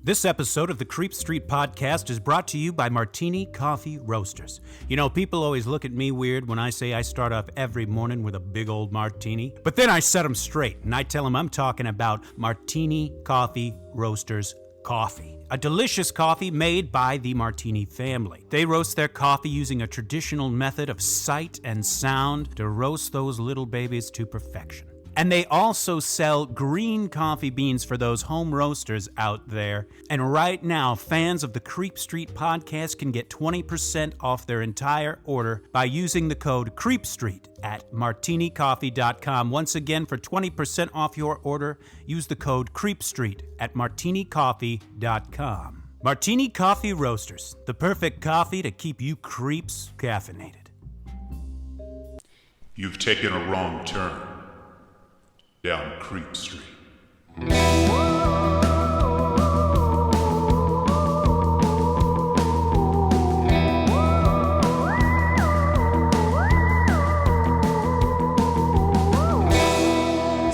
This episode of the Creep Street Podcast is brought to you by Martini Coffee Roasters. You know, people always look at me weird when I say I start off every morning with a big old martini. But then I set them straight, and I tell them I'm talking about Martini Coffee Roasters coffee. A delicious coffee made by the Martini family. They roast their coffee using a traditional method of sight and sound to roast those little babies to perfection. And they also sell green coffee beans for those home roasters out there. And right now, fans of the Creep Street Podcast can get 20% off their entire order by using the code CREEPSTREET at martinicoffee.com. Once again, for 20% off your order, use the code CREEPSTREET at martinicoffee.com. Martini Coffee Roasters, the perfect coffee to keep you creeps caffeinated. You've taken a wrong turn down Creep Street.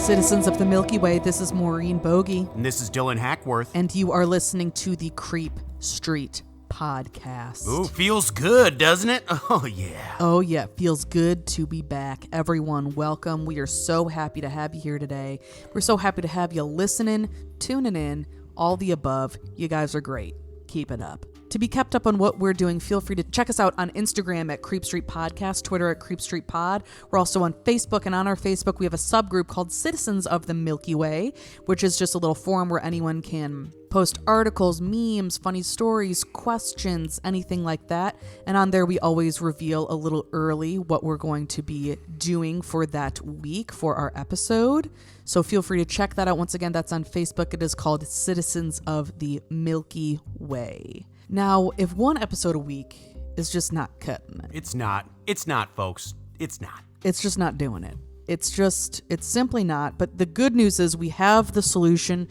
Citizens of the Milky Way, this is Maureen Bogey. And this is Dylan Hackworth. And you are listening to the Creep Street Podcast. Ooh, feels good, doesn't it? Oh, yeah. Oh, yeah. Feels good to be back. Everyone, welcome. We are so happy to have you here today. We're so happy to have you listening, tuning in, all the above. You guys are great. Keep it up. To be kept up on what we're doing, feel free to check us out on Instagram at Creep Street Podcast, Twitter at Creep Street Pod. We're also on Facebook, and on our Facebook, we have a subgroup called Citizens of the Milky Way, which is just a little forum where anyone can post articles, memes, funny stories, questions, anything like that. And on there, we always reveal a little early what we're going to be doing for that week for our episode. So feel free to check that out. Once again, that's on Facebook. It is called Citizens of the Milky Way. Now, if one episode a week is just not cutting it. It's not. It's not, folks. It's not. It's just not doing it. It's simply not. But the good news is we have the solution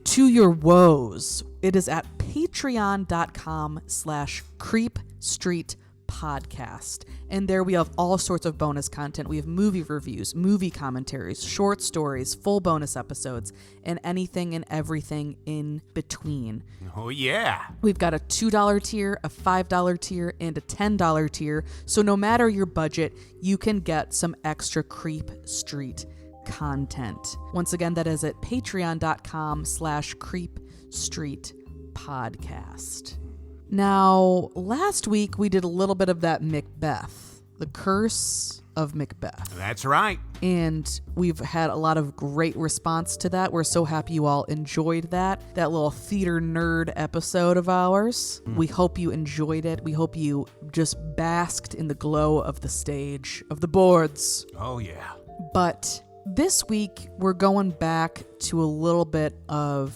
to your woes. It is at patreon.com/creepstreetpodcast. And there we have all sorts of bonus content. We have movie reviews, movie commentaries, short stories, full bonus episodes, and anything and everything in between. Oh, yeah. We've got a $2 tier, a $5 tier, and a $10 tier. So no matter your budget, you can get some extra Creep Street content. Once again, that is at patreon.com/creepstreetpodcast. Now, last week we did a little bit of that Macbeth, the curse of Macbeth. That's right. And we've had a lot of great response to that. We're so happy you all enjoyed that little theater nerd episode of ours. We hope you enjoyed it. We hope you just basked in the glow of the stage, of the boards. Oh, yeah. But this week, we're going back to a little bit of,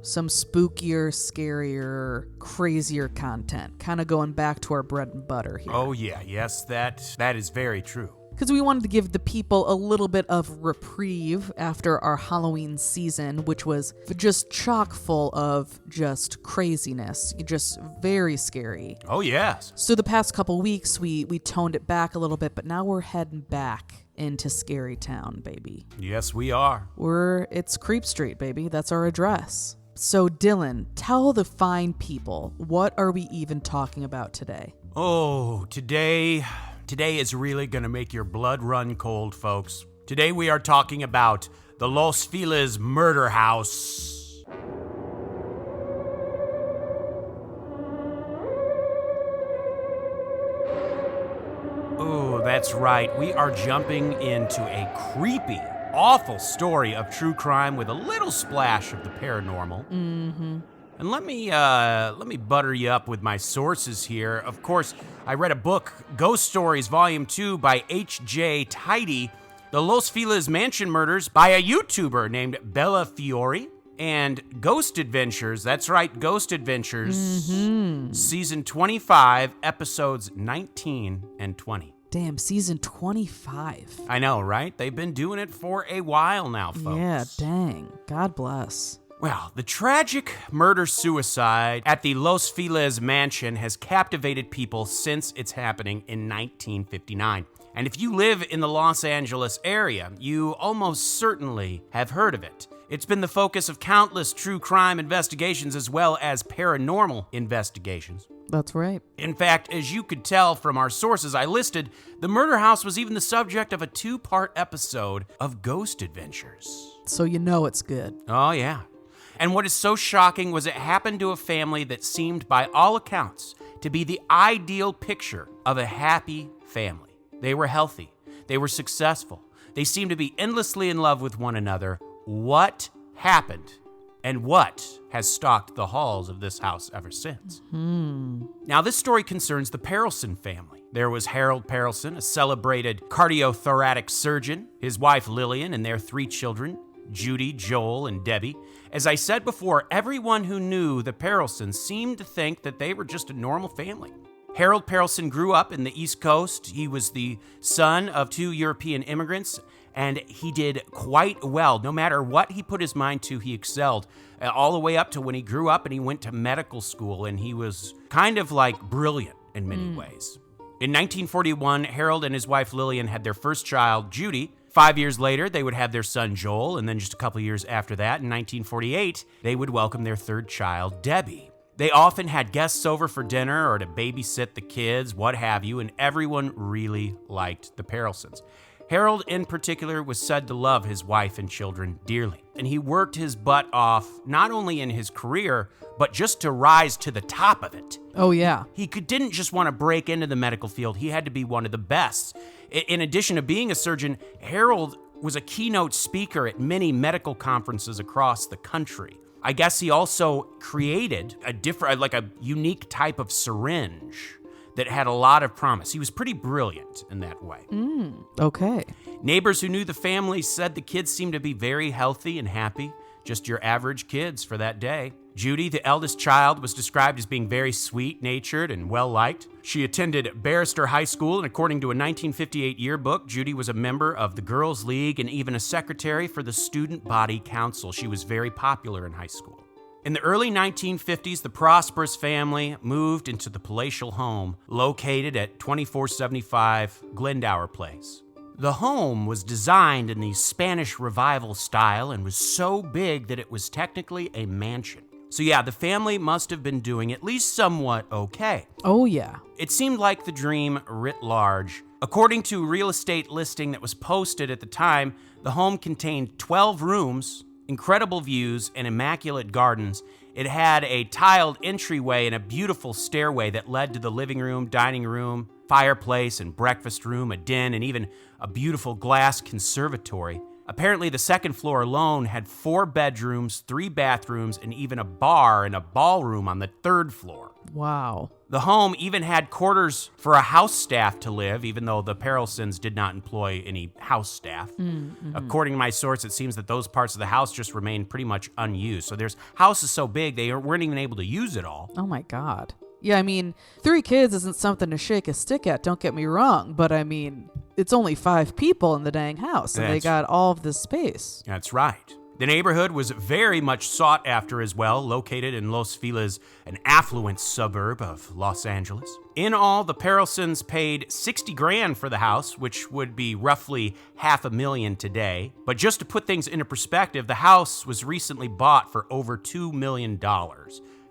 some spookier, scarier, crazier content. Kind of going back to our bread and butter here. Oh, yeah. Yes, that is very true. Because we wanted to give the people a little bit of reprieve after our Halloween season, which was just chock full of just craziness, just very scary. Oh, yes. So the past couple weeks, we toned it back a little bit, but now we're heading back into Scary Town, baby. Yes, we are. It's Creep Street, baby. That's our address. So, Dylan, tell the fine people, what are we even talking about today? Oh, today is really going to make your blood run cold, folks. Today we are talking about the Los Feliz Murder House. Oh, that's right. We are jumping into a creepy, awful story of true crime with a little splash of the paranormal. Mm-hmm. And let me butter you up with my sources here. Of course, I read a book, Ghost Stories Volume 2 by H.J. Tidy, The Los Feliz Mansion Murders by a YouTuber named Bella Fiore, and Ghost Adventures, that's right, Ghost Adventures, Season 25, Episodes 19 and 20. Damn, Season 25. I know, right? They've been doing it for a while now, folks. Yeah, dang. God bless. Well, the tragic murder-suicide at the Los Feliz mansion has captivated people since its happening in 1959. And if you live in the Los Angeles area, you almost certainly have heard of it. It's been the focus of countless true crime investigations as well as paranormal investigations. That's right. In fact, as you could tell from our sources I listed, the murder house was even the subject of a 2-part episode of Ghost Adventures. So you know it's good. Oh, yeah. And what is so shocking was it happened to a family that seemed, by all accounts, to be the ideal picture of a happy family. They were healthy. They were successful. They seemed to be endlessly in love with one another. What happened? And what has stalked the halls of this house ever since? Now, this story concerns the Perelson family. There was Harold Perelson, a celebrated cardiothoracic surgeon, his wife Lillian, and their 3 children, Judy, Joel, and Debbie. As I said before, everyone who knew the Perelsons seemed to think that they were just a normal family. Harold Perelson grew up in the East Coast. He was the son of 2 European immigrants, and he did quite well. No matter what he put his mind to, he excelled, all the way up to when he grew up and he went to medical school, and he was kind of like brilliant in many ways. In 1941, Harold and his wife Lillian had their first child, Judy. 5 years later, they would have their son, Joel, and then just a couple years after that, in 1948, they would welcome their 3rd child, Debbie. They often had guests over for dinner or to babysit the kids, what have you, and everyone really liked the Perelsons. Harold, in particular, was said to love his wife and children dearly, and he worked his butt off not only in his career, but just to rise to the top of it. Oh, yeah. He didn't just want to break into the medical field, he had to be one of the best. In addition to being a surgeon, Harold was a keynote speaker at many medical conferences across the country. I guess he also created a unique type of syringe that had a lot of promise. He was pretty brilliant in that way. Okay. Neighbors who knew the family said the kids seemed to be very healthy and happy, just your average kids for that day. Judy, the eldest child, was described as being very sweet-natured and well-liked. She attended Barrister High School, and according to a 1958 yearbook, Judy was a member of the Girls' League and even a secretary for the Student Body Council. She was very popular in high school. In the early 1950s, the prosperous family moved into the palatial home located at 2475 Glendower Place. The home was designed in the Spanish Revival style and was so big that it was technically a mansion. So yeah, the family must have been doing at least somewhat okay. Oh, yeah. It seemed like the dream writ large. According to a real estate listing that was posted at the time, the home contained 12 rooms, incredible views, and immaculate gardens. It had a tiled entryway and a beautiful stairway that led to the living room, dining room, fireplace, and breakfast room, a den, and even a beautiful glass conservatory. Apparently, the second floor alone had 4 bedrooms, 3 bathrooms, and even a bar and a ballroom on the 3rd floor. Wow. The home even had quarters for a house staff to live, even though the Perelsons did not employ any house staff. According to my source, it seems that those parts of the house just remained pretty much unused. So there's houses so big, they weren't even able to use it all. Oh, my God. Yeah, I mean, 3 kids isn't something to shake a stick at, don't get me wrong, but I mean, it's only 5 people in the dang house, and they got all of this space. That's right. The neighborhood was very much sought after as well, located in Los Feliz, an affluent suburb of Los Angeles. In all, the Perelsons paid $60,000 for the house, which would be roughly $500,000 today. But just to put things into perspective, the house was recently bought for over $2 million.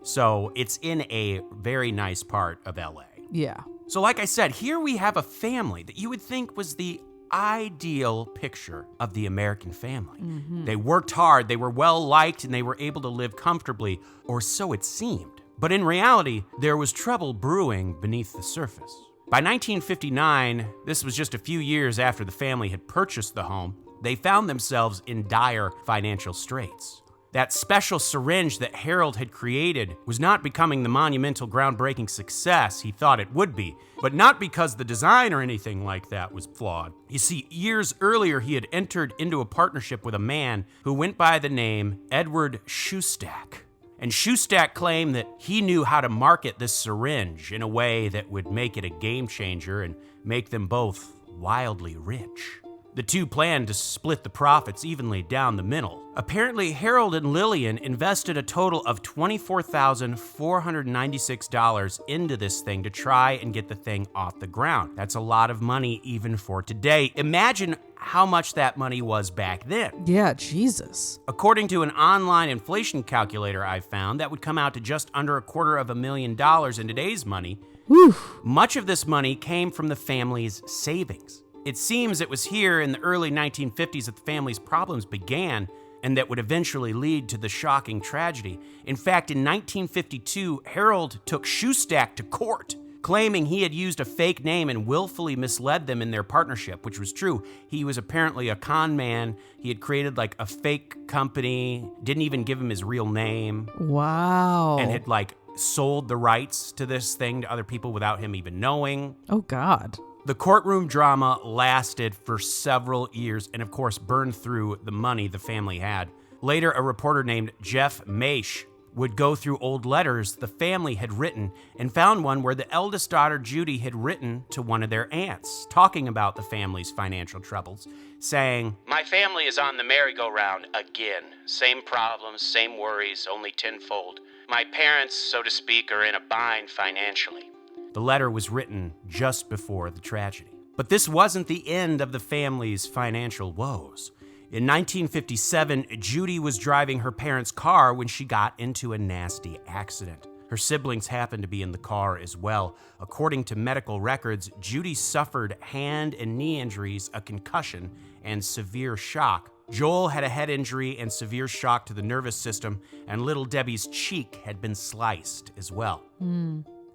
So it's in a very nice part of LA. Yeah. So like I said, here we have a family that you would think was the ideal picture of the American family. They worked hard, they were well liked, and they were able to live comfortably, or so it seemed. But in reality, there was trouble brewing beneath the surface. By 1959, this was just a few years after the family had purchased the home, they found themselves in dire financial straits. That special syringe that Harold had created was not becoming the monumental, groundbreaking success he thought it would be, but not because the design or anything like that was flawed. You see, years earlier, he had entered into a partnership with a man who went by the name Edward Shoestack. And Shoestack claimed that he knew how to market this syringe in a way that would make it a game changer and make them both wildly rich. The two planned to split the profits evenly down the middle. Apparently, Harold and Lillian invested a total of $24,496 into this thing to try and get the thing off the ground. That's a lot of money even for today. Imagine how much that money was back then. Yeah, Jesus. According to an online inflation calculator I found, that would come out to just under $250,000 in today's money. Whew. Much of this money came from the family's savings. It seems it was here in the early 1950s that the family's problems began, and that would eventually lead to the shocking tragedy. In fact, in 1952, Harold took Shoestack to court, claiming he had used a fake name and willfully misled them in their partnership, which was true. He was apparently a con man. He had created like a fake company, didn't even give him his real name. Wow. And had like sold the rights to this thing to other people without him even knowing. Oh, God. The courtroom drama lasted for several years and, of course, burned through the money the family had. Later, a reporter named Jeff Maish would go through old letters the family had written and found one where the eldest daughter, Judy, had written to one of their aunts, talking about the family's financial troubles, saying, "My family is on the merry-go-round again. Same problems, same worries, only tenfold. My parents, so to speak, are in a bind financially." The letter was written just before the tragedy. But this wasn't the end of the family's financial woes. In 1957, Judy was driving her parents' car when she got into a nasty accident. Her siblings happened to be in the car as well. According to medical records, Judy suffered hand and knee injuries, a concussion, and severe shock. Joel had a head injury and severe shock to the nervous system, and little Debbie's cheek had been sliced as well.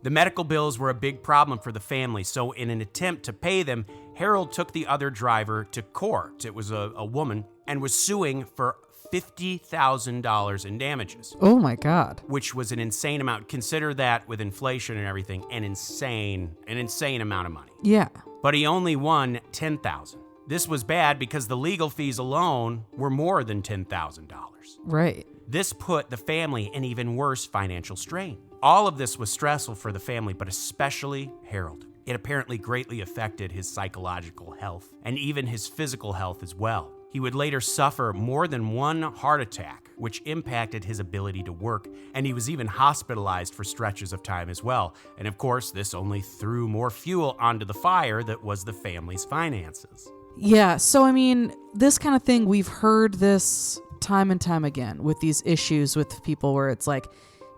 The medical bills were a big problem for the family, so in an attempt to pay them, Harold took the other driver to court. It was a woman, and was suing for $50,000 in damages. Oh, my God. Which was an insane amount. Consider that with inflation and everything, an insane amount of money. Yeah. But he only won $10,000. This was bad because the legal fees alone were more than $10,000. Right. This put the family in even worse financial strain. All of this was stressful for the family, but especially Harold. It apparently greatly affected his psychological health and even his physical health as well. He would later suffer more than one heart attack, which impacted his ability to work, and he was even hospitalized for stretches of time as well. And of course, this only threw more fuel onto the fire that was the family's finances. Yeah, so I mean, this kind of thing, we've heard this time and time again with these issues with people where it's like,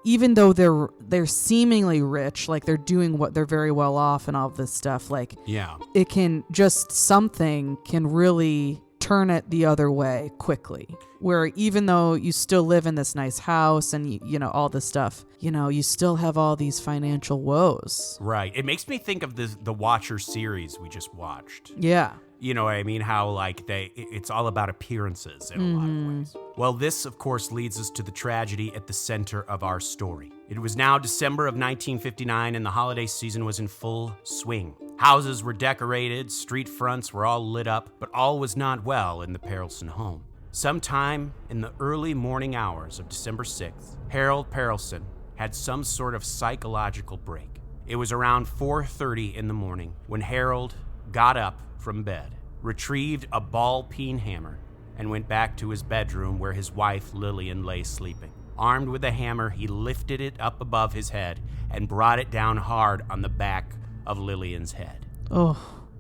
even though they're seemingly rich, like they're doing what they're very well off and all this stuff, like it can just, something can really turn it the other way quickly, where even though you still live in this nice house and you know all this stuff, you know, you still have all these financial woes. Right. It makes me think of the Watcher series we just watched. Yeah. You know what I mean? How like it's all about appearances in a lot of ways. Well, this of course leads us to the tragedy at the center of our story. It was now December of 1959 and the holiday season was in full swing. Houses were decorated, street fronts were all lit up, but all was not well in the Perelson home. Sometime in the early morning hours of December 6th, Harold Perelson had some sort of psychological break. It was around 4:30 in the morning when Harold got up from bed, retrieved a ball-peen hammer, and went back to his bedroom where his wife Lillian lay sleeping. Armed with the hammer, he lifted it up above his head and brought it down hard on the back of Lillian's head. Oh.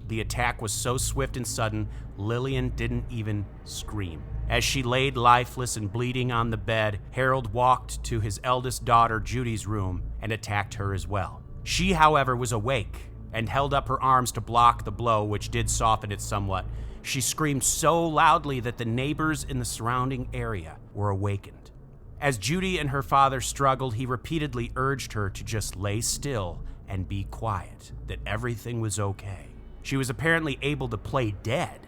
The attack was so swift and sudden, Lillian didn't even scream. As she laid lifeless and bleeding on the bed, Harold walked to his eldest daughter Judy's room and attacked her as well. She, however, was awake and held up her arms to block the blow, which did soften it somewhat. She screamed so loudly that the neighbors in the surrounding area were awakened. As Judy and her father struggled, he repeatedly urged her to just lay still and be quiet, that everything was okay. She was apparently able to play dead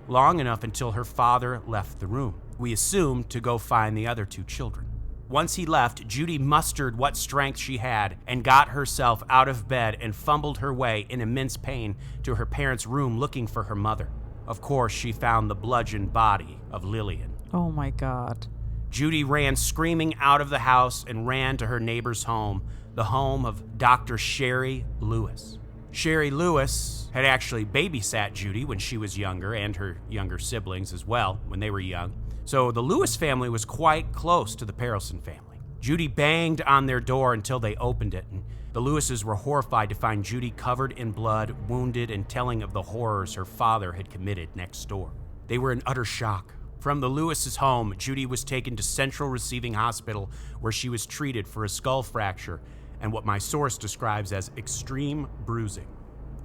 long enough until her father left the room, we assumed to go find the other two children. Once he left, Judy mustered what strength she had and got herself out of bed and fumbled her way in immense pain to her parents' room looking for her mother. Of course, she found the bludgeoned body of Lillian. Oh my God. Judy ran screaming out of the house and ran to her neighbor's home, the home of Dr. Sherry Lewis. Sherry Lewis had actually babysat Judy when she was younger and her younger siblings as well when they were young. So the Lewis family was quite close to the Perelson family. Judy banged on their door until they opened it, and the Lewises were horrified to find Judy covered in blood, wounded, and telling of the horrors her father had committed next door. They were in utter shock. From the Lewis's home, Judy was taken to Central Receiving Hospital, where she was treated for a skull fracture and what my source describes as extreme bruising.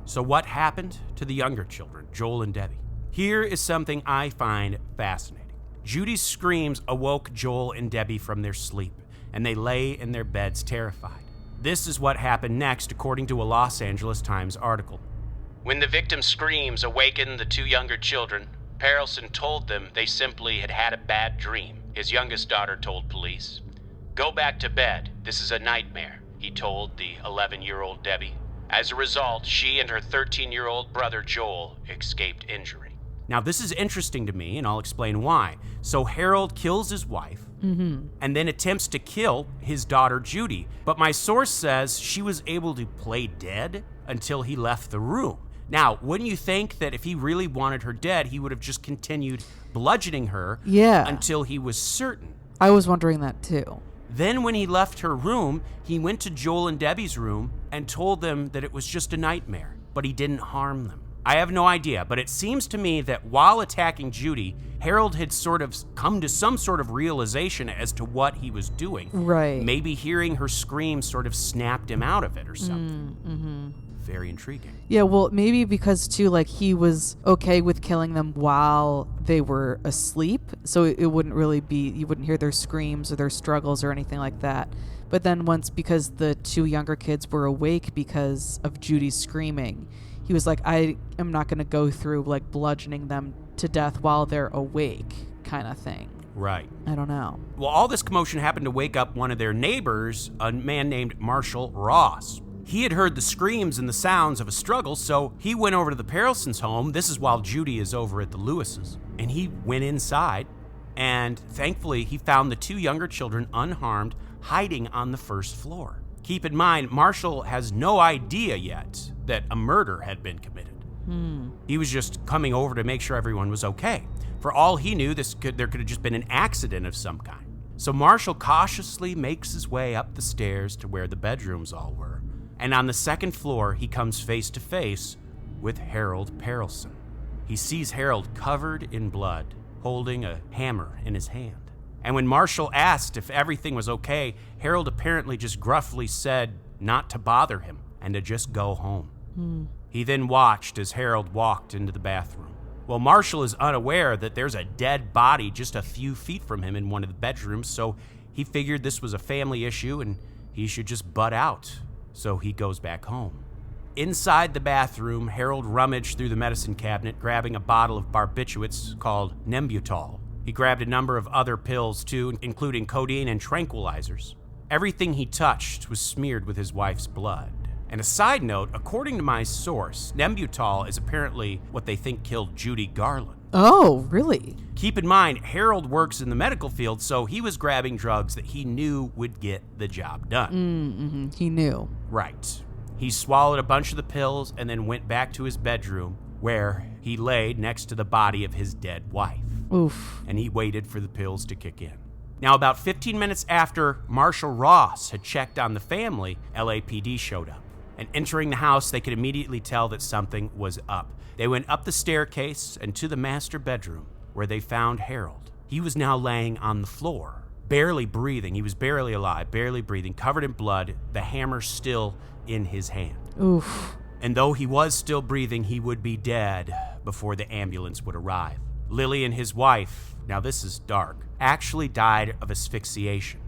So what happened to the younger children, Joel and Debbie? Here is something I find fascinating. Judy's screams awoke Joel and Debbie from their sleep, and they lay in their beds terrified. This is what happened next, according to a Los Angeles Times article. When the victim's screams awakened the two younger children, Perelson told them they simply had had a bad dream. His youngest daughter told police. "Go back to bed. This is a nightmare," he told the 11-year-old Debbie. As a result, she and her 13-year-old brother Joel escaped injury. Now, this is interesting to me, and I'll explain why. So Harold kills his wife, and then attempts to kill his daughter Judy. But my source says she was able to play dead until he left the room. Now, wouldn't you think that if he really wanted her dead, he would have just continued bludgeoning her until he was certain? I was wondering that too. Then when he left her room, he went to Joel and Debbie's room and told them that it was just a nightmare, but he didn't harm them. I have no idea, but it seems to me that while attacking Judy, Harold had sort of come to some sort of realization as to what he was doing. Right. Maybe hearing her scream sort of snapped him out of it or something. Very intriguing. Yeah, well, maybe because too, like, he was okay with killing them while they were asleep, so it wouldn't really be, you wouldn't hear their screams or their struggles or anything like that. But then because the two younger kids were awake because of Judy's screaming, he was like, I am not going to go through, like, bludgeoning them to death while they're awake kind of thing. Right. I don't know. Well, all this commotion happened to wake up one of their neighbors, a man named Marshall Ross. He had heard the screams and the sounds of a struggle, so he went over to the Perelsons' home. This is while Judy is over at the Lewis's. And he went inside, and thankfully he found the two younger children unharmed, hiding on the first floor. Keep in mind, Marshall has no idea yet that a murder had been committed. He was just coming over to make sure everyone was okay. For all he knew, there could have just been an accident of some kind. So Marshall cautiously makes his way up the stairs to where the bedrooms all were. And on the second floor, he comes face to face with Harold Perelson. He sees Harold covered in blood, holding a hammer in his hand. And when Marshall asked if everything was okay, Harold apparently just gruffly said not to bother him and to just go home. He then watched as Harold walked into the bathroom. Well, Marshall is unaware that there's a dead body just a few feet from him in one of the bedrooms, so he figured this was a family issue and he should just butt out. So he goes back home. Inside the bathroom, Harold rummaged through the medicine cabinet, grabbing a bottle of barbiturates called Nembutal. He grabbed a number of other pills too, including codeine and tranquilizers. Everything he touched was smeared with his wife's blood. And a side note, according to my source, Nembutal is apparently what they think killed Judy Garland. Oh, really? Keep in mind, Harold works in the medical field, so he was grabbing drugs that he knew would get the job done. He knew. Right. He swallowed a bunch of the pills and then went back to his bedroom, where he laid next to the body of his dead wife. Oof. And he waited for the pills to kick in. Now, about 15 minutes after Marshall Ross had checked on the family, LAPD showed up. And entering the house, they could immediately tell that something was up. They went up the staircase and to the master bedroom, where they found Harold. He was now laying on the floor, barely breathing. He was barely alive, barely breathing, covered in blood, the hammer still in his hand. Oof. And though he was still breathing, he would be dead before the ambulance would arrive. Lillian, his wife, now this is dark, actually died of asphyxiation,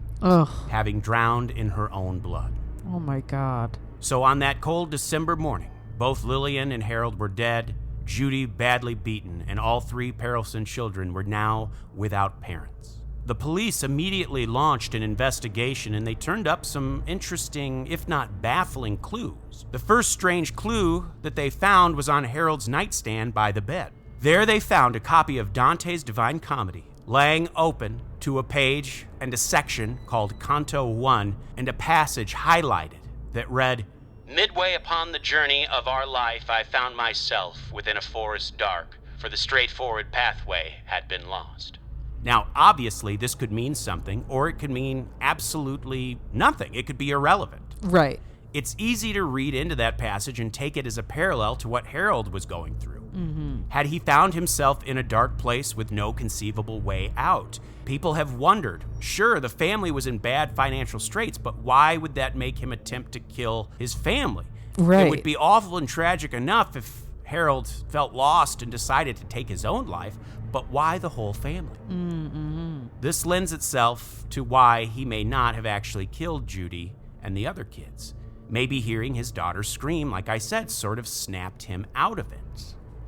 having drowned in her own blood. Oh my God. So on that cold December morning, both Lillian and Harold were dead, Judy badly beaten, and all three Perelson children were now without parents. The police immediately launched an investigation, and they turned up some interesting, if not baffling, clues. The first strange clue that they found was on Harold's nightstand by the bed. There they found a copy of Dante's Divine Comedy, laying open to a page and a section called Canto 1, and a passage highlighted that read, "Midway upon the journey of our life, I found myself within a forest dark, for the straightforward pathway had been lost." Now, obviously, this could mean something, or it could mean absolutely nothing. It could be irrelevant. Right. It's easy to read into that passage and take it as a parallel to what Harold was going through. Had he found himself in a dark place with no conceivable way out? People have wondered. Sure, the family was in bad financial straits, but why would that make him attempt to kill his family? Right. It would be awful and tragic enough if Harold felt lost and decided to take his own life, but why the whole family? This lends itself to why he may not have actually killed Judy and the other kids. Maybe hearing his daughter scream, like I said, sort of snapped him out of it.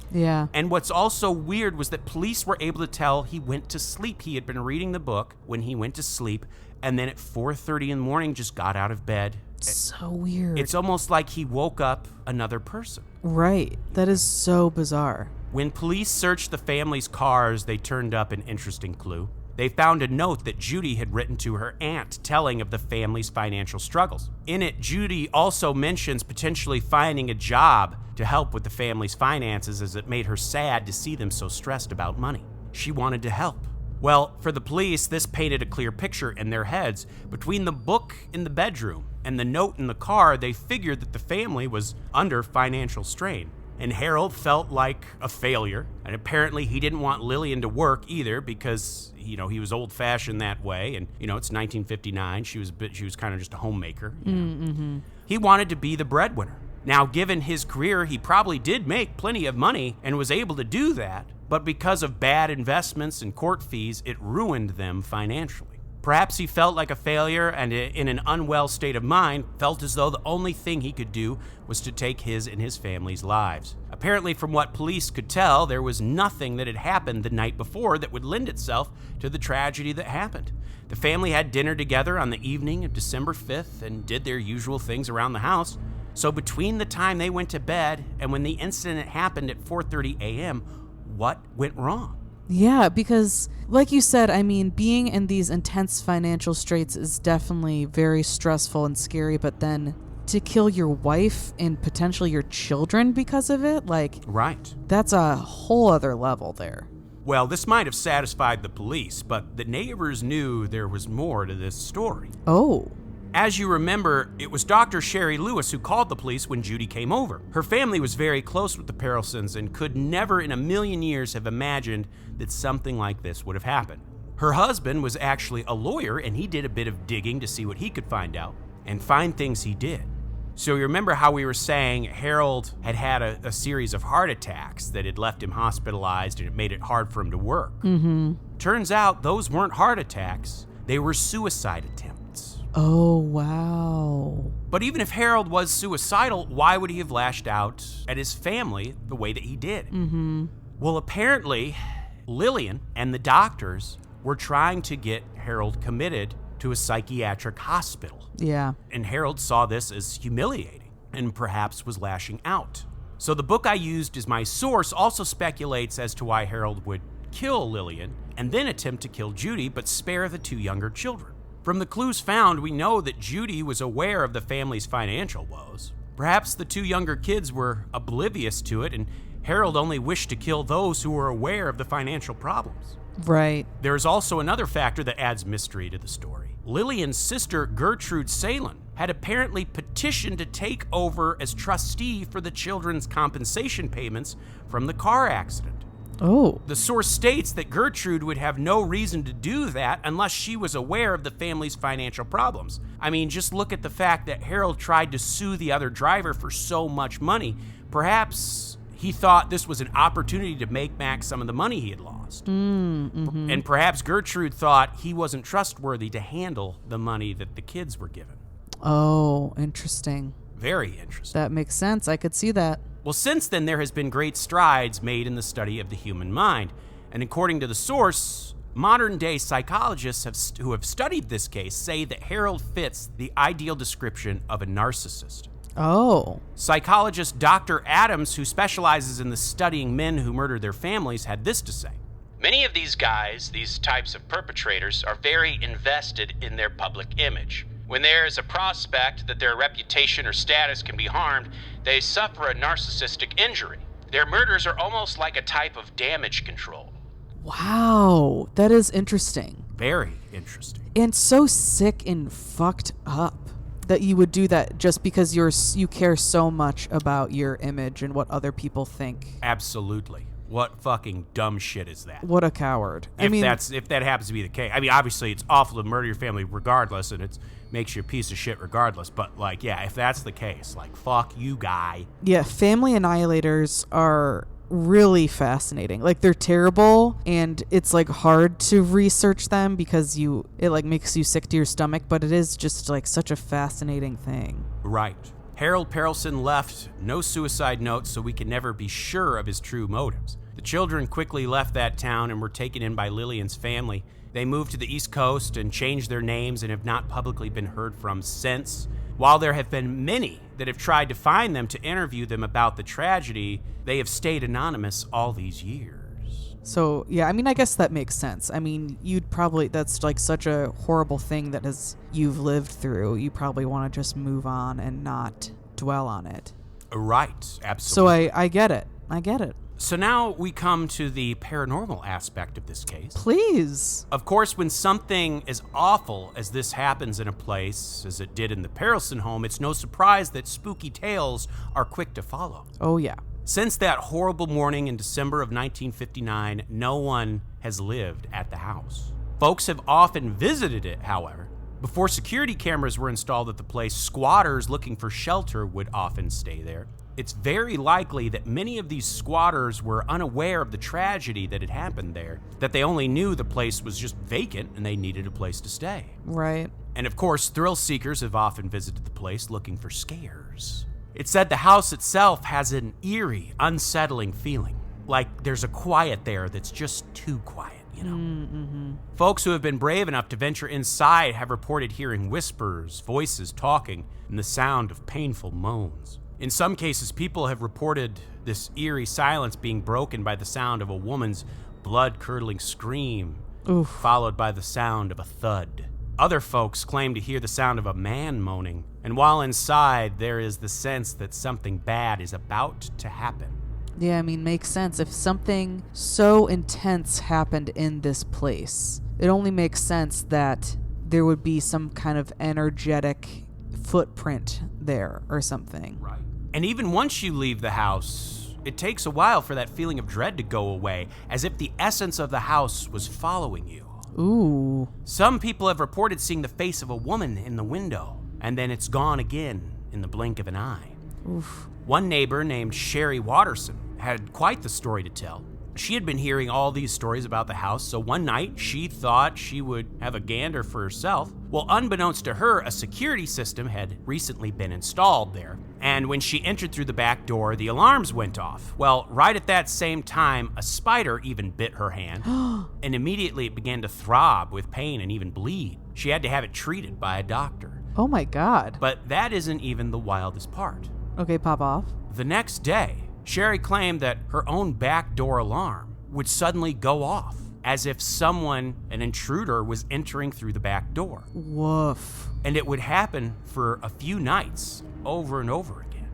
Yeah. And what's also weird was that police were able to tell he went to sleep. He had been reading the book when he went to sleep, and then at 4:30 in the morning just got out of bed. So weird. It's almost like he woke up another person. Right. That is so bizarre. When police searched the family's cars, they turned up an interesting clue. They found a note that Judy had written to her aunt telling of the family's financial struggles. In it, Judy also mentions potentially finding a job to help with the family's finances, as it made her sad to see them so stressed about money. She wanted to help. Well, for the police, this painted a clear picture in their heads. Between the book in the bedroom and the note in the car, they figured that the family was under financial strain. And Harold felt like a failure, and apparently he didn't want Lillian to work either because, he was old-fashioned that way, and, it's 1959. She was kind of just a homemaker. He wanted to be the breadwinner. Now, given his career, he probably did make plenty of money and was able to do that, but because of bad investments and court fees, it ruined them financially. Perhaps he felt like a failure and, in an unwell state of mind, felt as though the only thing he could do was to take his and his family's lives. Apparently, from what police could tell, there was nothing that had happened the night before that would lend itself to the tragedy that happened. The family had dinner together on the evening of December 5th and did their usual things around the house. So between the time they went to bed and when the incident happened at 4:30 a.m., what went wrong? Yeah, because like you said, being in these intense financial straits is definitely very stressful and scary, but then to kill your wife and potentially your children because of it, Right. That's a whole other level there. Well, this might have satisfied the police, but the neighbors knew there was more to this story. Oh. As you remember, it was Dr. Sherry Lewis who called the police when Judy came over. Her family was very close with the Perelsons and could never in a million years have imagined that something like this would have happened. Her husband was actually a lawyer, and he did a bit of digging to see what he could find out, and find things he did. So you remember how we were saying Harold had a series of heart attacks that had left him hospitalized and it made it hard for him to work. Turns out those weren't heart attacks, they were suicide attempts. Oh, wow. But even if Harold was suicidal, why would he have lashed out at his family the way that he did? Well, apparently, Lillian and the doctors were trying to get Harold committed to a psychiatric hospital. Yeah. And Harold saw this as humiliating and perhaps was lashing out. So the book I used as my source also speculates as to why Harold would kill Lillian and then attempt to kill Judy but spare the two younger children. From the clues found, we know that Judy was aware of the family's financial woes. Perhaps the two younger kids were oblivious to it, and Harold only wished to kill those who were aware of the financial problems. Right. There's also another factor that adds mystery to the story. Lillian's sister, Gertrude Salen, had apparently petitioned to take over as trustee for the children's compensation payments from the car accident. Oh. The source states that Gertrude would have no reason to do that unless she was aware of the family's financial problems. Just look at the fact that Harold tried to sue the other driver for so much money. Perhaps he thought this was an opportunity to make back some of the money he had lost. And perhaps Gertrude thought he wasn't trustworthy to handle the money that the kids were given. Oh, interesting. Very interesting. That makes sense. I could see that. Well, since then, there has been great strides made in the study of the human mind. And according to the source, modern-day psychologists who have studied this case say that Harold fits the ideal description of a narcissist. Oh. Psychologist Dr. Adams, who specializes in the studying men who murder their families, had this to say. Many of these guys, these types of perpetrators, are very invested in their public image. When there is a prospect that their reputation or status can be harmed, they suffer a narcissistic injury. Their murders are almost like a type of damage control. Wow, that is interesting. Very interesting. And so sick and fucked up that you would do that just because you care so much about your image and what other people think. Absolutely. What fucking dumb shit is that? What a coward. If that happens to be the case. I mean, obviously it's awful to murder your family regardless, and it makes you a piece of shit regardless. But, like, yeah, if that's the case, like, fuck you, guy. Yeah, family annihilators are really fascinating. Like, they're terrible, and it's, like, hard to research them because it, like, makes you sick to your stomach, but it is just, like, such a fascinating thing. Right. Harold Perelson left no suicide notes, so we can never be sure of his true motives. The children quickly left that town and were taken in by Lillian's family. They moved to the East Coast and changed their names and have not publicly been heard from since. While there have been many that have tried to find them to interview them about the tragedy, they have stayed anonymous all these years. So, yeah, I mean, I guess that makes sense. I mean, that's like such a horrible thing that you've lived through. You probably want to just move on and not dwell on it. Right, absolutely. So I get it. I get it. So now we come to the paranormal aspect of this case. Please. Of course, when something as awful as this happens in a place, as it did in the Perelson home, it's no surprise that spooky tales are quick to follow. Oh, yeah. Since that horrible morning in December of 1959, no one has lived at the house. Folks have often visited it, however. Before security cameras were installed at the place, squatters looking for shelter would often stay there. It's very likely that many of these squatters were unaware of the tragedy that had happened there, that they only knew the place was just vacant and they needed a place to stay. Right. And of course, thrill seekers have often visited the place looking for scares. It's said the house itself has an eerie, unsettling feeling, like there's a quiet there that's just too quiet, you know? Mm-hmm. Folks who have been brave enough to venture inside have reported hearing whispers, voices talking, and the sound of painful moans. In some cases, people have reported this eerie silence being broken by the sound of a woman's blood-curdling scream, Oof. followed by the sound of a thud. Other folks claim to hear the sound of a man moaning, and while inside, there is the sense that something bad is about to happen. Yeah, I mean, makes sense. If something so intense happened in this place, it only makes sense that there would be some kind of energetic footprint there or something. Right. And even once you leave the house, it takes a while for that feeling of dread to go away, as if the essence of the house was following you. Ooh. Some people have reported seeing the face of a woman in the window, and then it's gone again in the blink of an eye. Oof. One neighbor named Sherry Watterson had quite the story to tell. She had been hearing all these stories about the house, so one night she thought she would have a gander for herself. Well, unbeknownst to her, a security system had recently been installed there. And when she entered through the back door, the alarms went off. Well, right at that same time, a spider even bit her hand, and immediately it began to throb with pain and even bleed. She had to have it treated by a doctor. Oh my God. But that isn't even the wildest part. Okay, pop off. The next day, Sherry claimed that her own back door alarm would suddenly go off, as if someone, an intruder, was entering through the back door. Woof. And it would happen for a few nights, over and over again.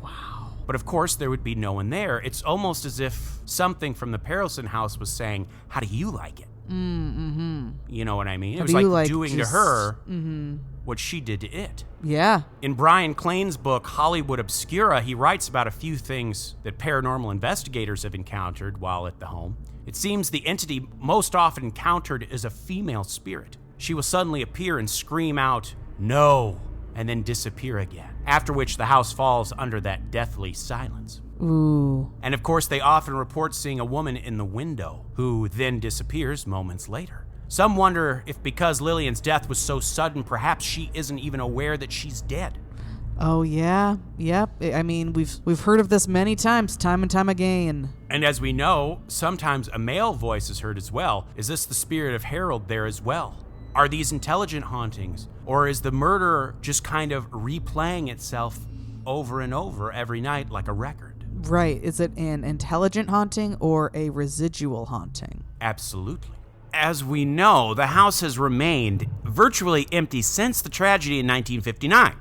Wow. But of course, there would be no one there. It's almost as if something from the Perelson house was saying, "How do you like it?" Mm-hmm. You know what I mean? How It was do you like doing just- to her Mm-hmm. what she did to it. Yeah. In Brian Klain's book, Hollywood Obscura, he writes about a few things that paranormal investigators have encountered while at the home. It seems the entity most often encountered is a female spirit. She will suddenly appear and scream out, "No," and then disappear again, after which the house falls under that deathly silence. Ooh. And of course, they often report seeing a woman in the window, who then disappears moments later. Some wonder if because Lillian's death was so sudden, perhaps she isn't even aware that she's dead. Oh yeah. Yep. I mean, we've heard of this many times, time and time again. And as we know, sometimes a male voice is heard as well. Is this the spirit of Harold there as well? Are these intelligent hauntings? Or is the murder just kind of replaying itself over and over every night like a record? Right. Is it an intelligent haunting or a residual haunting? Absolutely. As we know, the house has remained virtually empty since the tragedy in 1959.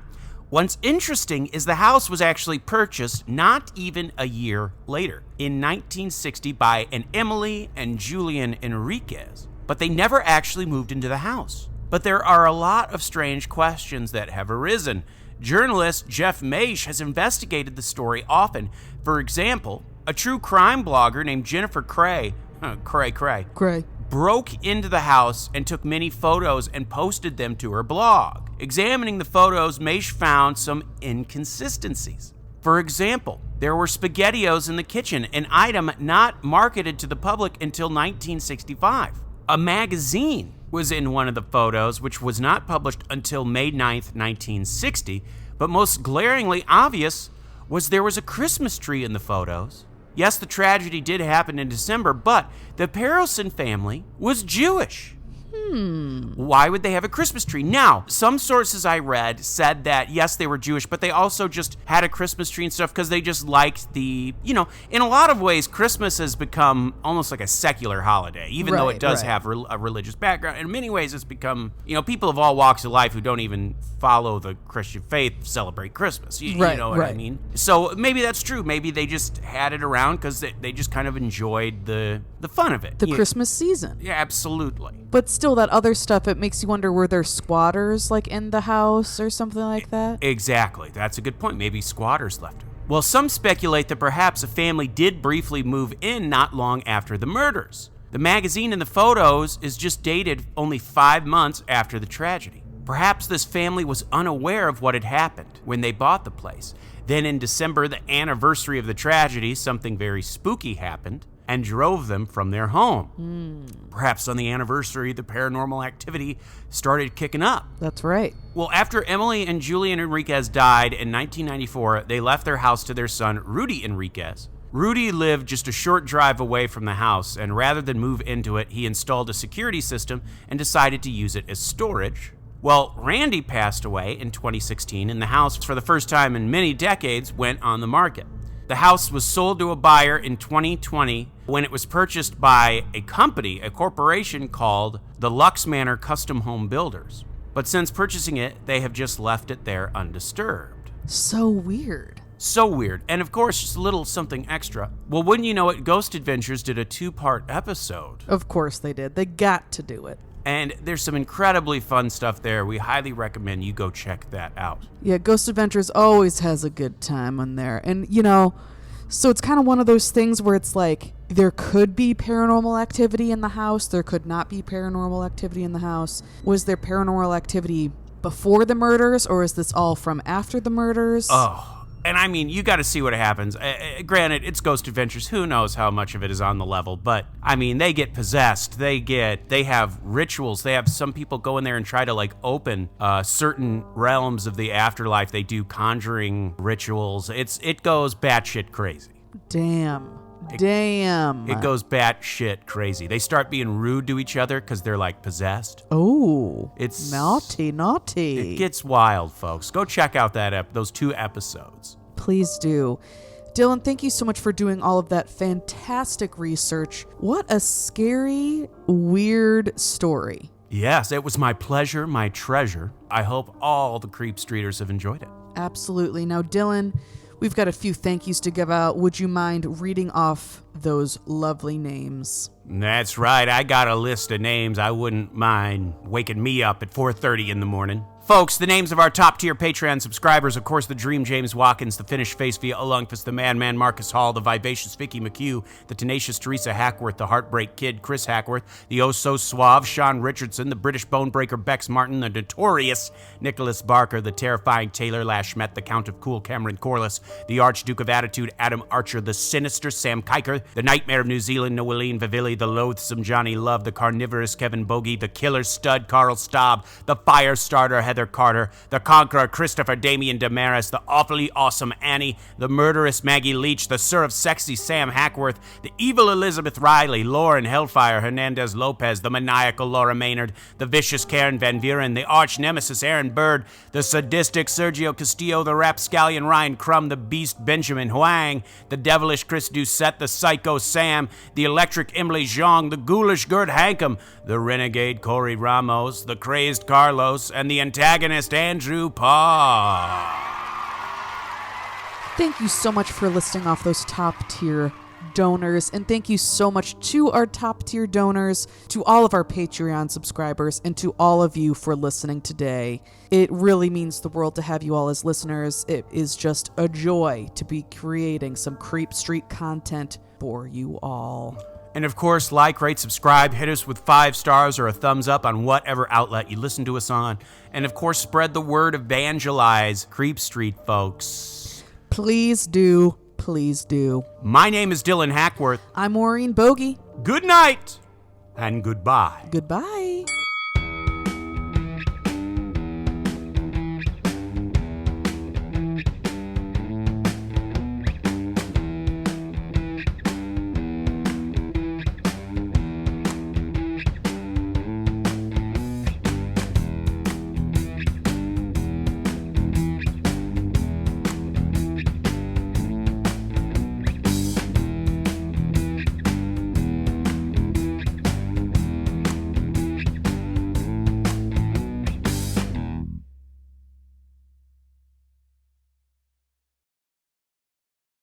What's interesting is the house was actually purchased not even a year later, in 1960, by an Emily and Julian Enriquez, but they never actually moved into the house. But there are a lot of strange questions that have arisen. Journalist Jeff Maish has investigated the story often. For example, a true crime blogger named Jennifer Cray broke into the house and took many photos and posted them to her blog. Examining the photos, Maish found some inconsistencies. For example, there were SpaghettiOs in the kitchen, an item not marketed to the public until 1965. A magazine was in one of the photos, which was not published until May 9th, 1960, but most glaringly obvious was there was a Christmas tree in the photos. Yes, the tragedy did happen in December, but the Perelson family was Jewish. Why would they have a Christmas tree? Now, some sources I read said that, yes, they were Jewish, but they also just had a Christmas tree and stuff because they just liked the, in a lot of ways, Christmas has become almost like a secular holiday, even though it does have a religious background. In many ways, it's become, people of all walks of life who don't even follow the Christian faith celebrate Christmas. You know what I mean? So maybe that's true. Maybe they just had it around because they just kind of enjoyed the fun of it. The Christmas season. Yeah, absolutely. But still, that other stuff, it makes you wonder, were there squatters in the house or something like that? Exactly. That's a good point. Maybe squatters left it. Well, some speculate that perhaps a family did briefly move in not long after the murders. The magazine in the photos is just dated only 5 months after the tragedy. Perhaps this family was unaware of what had happened when they bought the place. Then in December, the anniversary of the tragedy, something very spooky happened and drove them from their home. Perhaps on the anniversary, the paranormal activity started kicking up. That's right. Well, after Emily and Julian Enriquez died in 1994, they left their house to their son, Rudy Enriquez. Rudy lived just a short drive away from the house, and rather than move into it, he installed a security system and decided to use it as storage. Well, Randy passed away in 2016, and the house, for the first time in many decades, went on the market. The house was sold to a buyer in 2020 when it was purchased by a corporation called the Lux Manor Custom Home Builders. But since purchasing it, they have just left it there undisturbed. So weird. So weird. And of course, just a little something extra. Well, wouldn't you know it, Ghost Adventures did a 2-part episode. Of course they did. They got to do it. And there's some incredibly fun stuff there. We highly recommend you go check that out. Yeah, Ghost Adventures always has a good time on there. And, so it's kind of one of those things where it's like, there could be paranormal activity in the house. There could not be paranormal activity in the house. Was there paranormal activity before the murders, or is this all from after the murders? Oh. And I mean, you got to see what happens. Granted, it's Ghost Adventures. Who knows how much of it is on the level? But I mean, they get possessed. They have rituals. They have some people go in there and try to open certain realms of the afterlife. They do conjuring rituals. It goes batshit crazy. Damn. It goes batshit crazy. They start being rude to each other because they're possessed. Oh, it's naughty. It gets wild, folks. Go check out those 2 episodes. Please do. Dylan, thank you so much for doing all of that fantastic research. What a scary, weird story. Yes, it was my pleasure, my treasure. I hope all the Creep Streeters have enjoyed it. Absolutely. Now, Dylan, we've got a few thank yous to give out. Would you mind reading off those lovely names? That's right. I got a list of names. I wouldn't mind waking me up at 4:30 in the morning. Folks, the names of our top-tier Patreon subscribers, of course, the Dream James Watkins, the Finished Face via Olungfus, the Madman Marcus Hall, the Vivacious Vicky McHugh, the Tenacious Teresa Hackworth, the Heartbreak Kid Chris Hackworth, the Oh-So-Suave Sean Richardson, the British Bonebreaker Bex Martin, the Notorious Nicholas Barker, the Terrifying Taylor Lashmet, the Count of Cool Cameron Corliss, the Archduke of Attitude Adam Archer, the Sinister Sam Kiker, the Nightmare of New Zealand Noeline Vivilli, the Loathsome Johnny Love, the Carnivorous Kevin Bogey, the Killer Stud Carl Staub, the Firestarter Heather Carter, the Conqueror Christopher Damian Damaris, the Awfully Awesome Annie, the Murderous Maggie Leach, the Sir of Sexy Sam Hackworth, the Evil Elizabeth Riley, Lauren Hellfire Hernandez Lopez, the Maniacal Laura Maynard, the Vicious Karen Van Buren, the Arch Nemesis Aaron Bird, the Sadistic Sergio Castillo, the Rapscallion Ryan Crum, the Beast Benjamin Huang, the Devilish Chris Doucette, the Psycho Sam, the Electric Emily Zhang, the Ghoulish Gert Hankum, the Renegade Corey Ramos, the Crazed Carlos, and the Antagonist protagonist Andrew Paul. Thank you so much for listing off those top tier donors, and thank you so much to our top tier donors, to all of our Patreon subscribers, and to all of you for listening today. It really means the world to have you all as listeners. It is just a joy to be creating some Creep Street content for you all. And of course, like, rate, subscribe, hit us with 5 stars or a thumbs up on whatever outlet you listen to us on. And of course, spread the word, evangelize Creep Street, folks. Please do. Please do. My name is Dylan Hackworth. I'm Maureen Bogey. Good night and goodbye. Goodbye.